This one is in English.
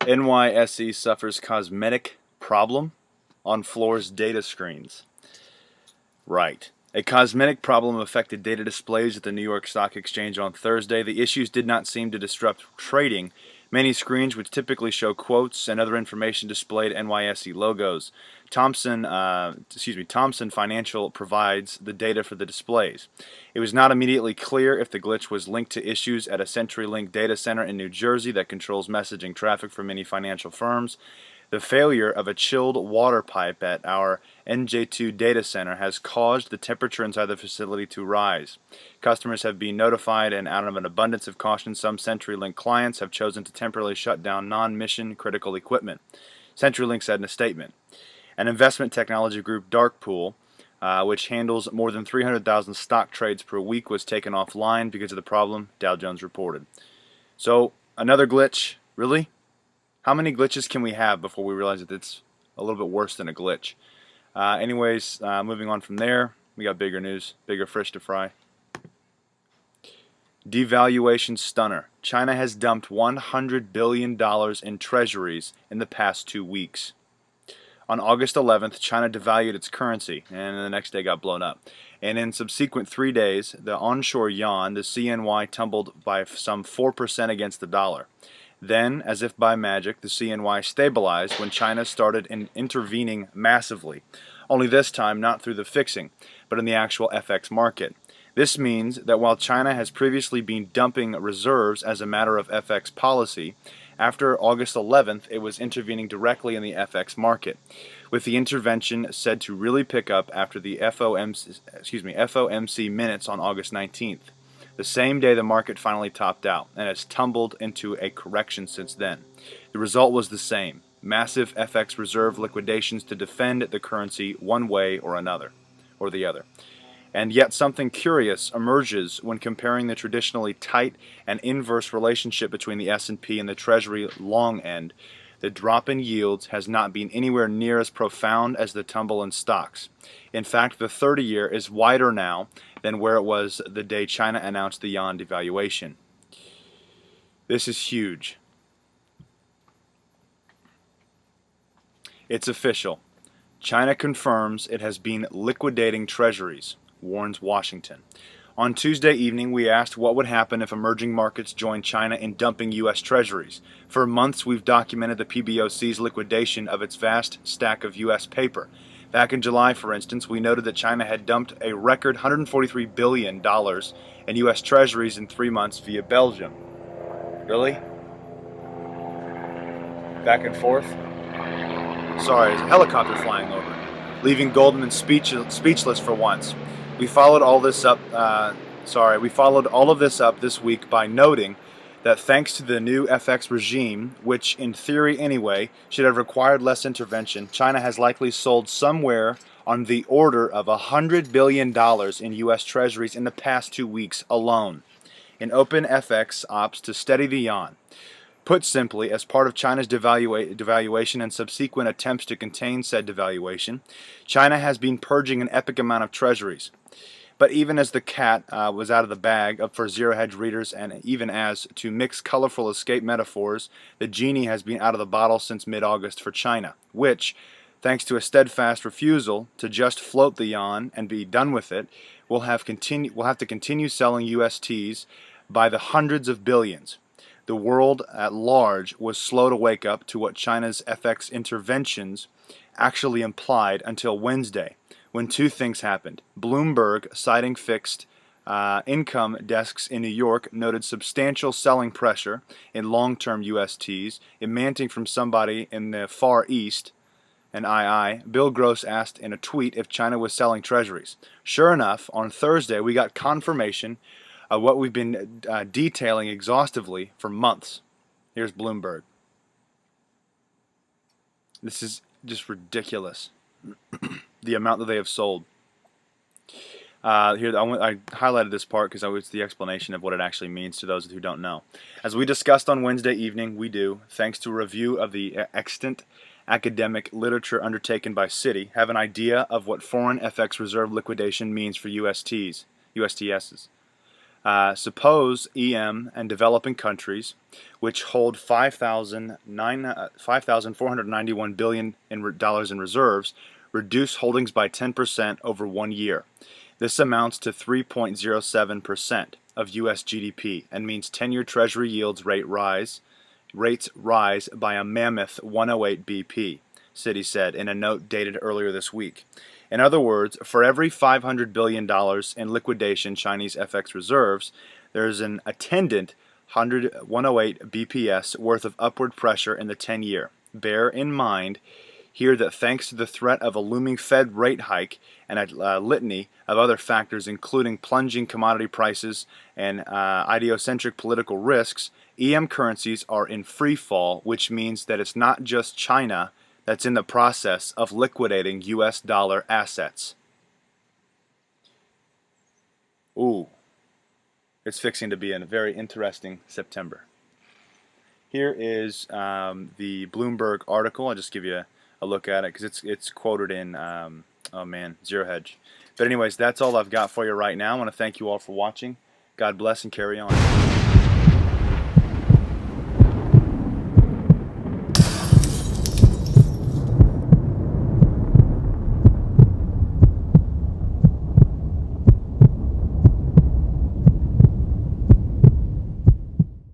NYSE suffers cosmetic problem on floor's data screens. Right. A cosmetic problem affected data displays at the New York Stock Exchange on Thursday. The issues did not seem to disrupt trading. Many screens, which typically show quotes and other information, displayed NYSE logos. Thomson Financial provides the data for the displays. It was not immediately clear if the glitch was linked to issues at a CenturyLink data center in New Jersey that controls messaging traffic for many financial firms. The failure of a chilled water pipe at our NJ2 data center has caused the temperature inside the facility to rise. Customers have been notified, and out of an abundance of caution, some CenturyLink clients have chosen to temporarily shut down non-mission critical equipment. CenturyLink said in a statement. An investment technology group, Darkpool, which handles more than 300,000 stock trades per week, was taken offline because of the problem, Dow Jones reported. So, another glitch. Really? How many glitches can we have before we realize that it's a little bit worse than a glitch? Moving on from there, we got bigger news, bigger fish to fry. Devaluation stunner. China has dumped $100 billion in treasuries in the past 2 weeks. On August 11th, China devalued its currency, and the next day got blown up. And in subsequent 3 days, the onshore yuan, the CNY, tumbled by some 4% against the dollar. Then, as if by magic, the CNY stabilized when China started intervening massively, only this time not through the fixing, but in the actual FX market. This means that while China has previously been dumping reserves as a matter of FX policy, after August 11th, it was intervening directly in the FX market, with the intervention said to really pick up after the FOMC minutes on August 19th. The same day the market finally topped out, and has tumbled into a correction since then. The result was the same: massive FX reserve liquidations to defend the currency one way or another, or the other. And yet something curious emerges when comparing the traditionally tight and inverse relationship between the S&P and the Treasury long end. The drop in yields has not been anywhere near as profound as the tumble in stocks. In fact, the 30-year is wider now than where it was the day China announced the yuan devaluation. This is huge. It's official. China confirms it has been liquidating treasuries, warns Washington. On Tuesday evening, we asked what would happen if emerging markets joined China in dumping U.S. treasuries. For months, we've documented the PBOC's liquidation of its vast stack of U.S. paper. Back in July, for instance, we noted that China had dumped a record $143 billion in U.S. treasuries in 3 months via Belgium. Really? Back and forth? Sorry, there's a helicopter flying over, leaving Goldman speechless for once. We followed all of this up this week by noting that thanks to the new FX regime, which in theory anyway should have required less intervention, China has likely sold somewhere on the order of $100 billion in U.S. treasuries in the past 2 weeks alone, in open FX ops to steady the yuan. Put simply, as part of China's devaluation and subsequent attempts to contain said devaluation, China has been purging an epic amount of treasuries. But even as the cat was out of the bag for Zero Hedge readers, and even as, to mix colorful escape metaphors, the genie has been out of the bottle since mid-August for China, which, thanks to a steadfast refusal to just float the yuan and be done with it, will have to continue selling USTs by the hundreds of billions. The world at large was slow to wake up to what China's FX interventions actually implied until Wednesday, when 2 things happened. Bloomberg, citing fixed income desks in New York, noted substantial selling pressure in long-term USTs, emanating from somebody in the Far East. And Bill Gross asked in a tweet if China was selling treasuries. Sure enough, on Thursday we got confirmation of what we've been detailing exhaustively for months. Here's Bloomberg. This is just ridiculous. The amount that they have sold. I highlighted this part because it's the explanation of what it actually means to those who don't know. As we discussed on Wednesday evening, we do, thanks to a review of the extant academic literature undertaken by Citi, have an idea of what foreign FX reserve liquidation means for USTSs. Suppose EM and developing countries, which hold $5,491 billion in reserves, reduce holdings by 10% over 1 year. This amounts to 3.07% of U.S. GDP and means 10-year Treasury yields rates rise by a mammoth 108 BP, Citi said in a note dated earlier this week. In other words, for every $500 billion in liquidation Chinese FX reserves, there is an attendant 108 BPS worth of upward pressure in the 10-year. Bear in mind here that thanks to the threat of a looming Fed rate hike and a litany of other factors, including plunging commodity prices and idiocentric political risks, EM currencies are in free fall, which means that it's not just China that's in the process of liquidating U.S. dollar assets. Ooh, it's fixing to be a very interesting September. Here is the Bloomberg article. I'll just give you a look at it because it's quoted in, oh man, Zero Hedge. But anyways, that's all I've got for you right now. I want to thank you all for watching. God bless and carry on.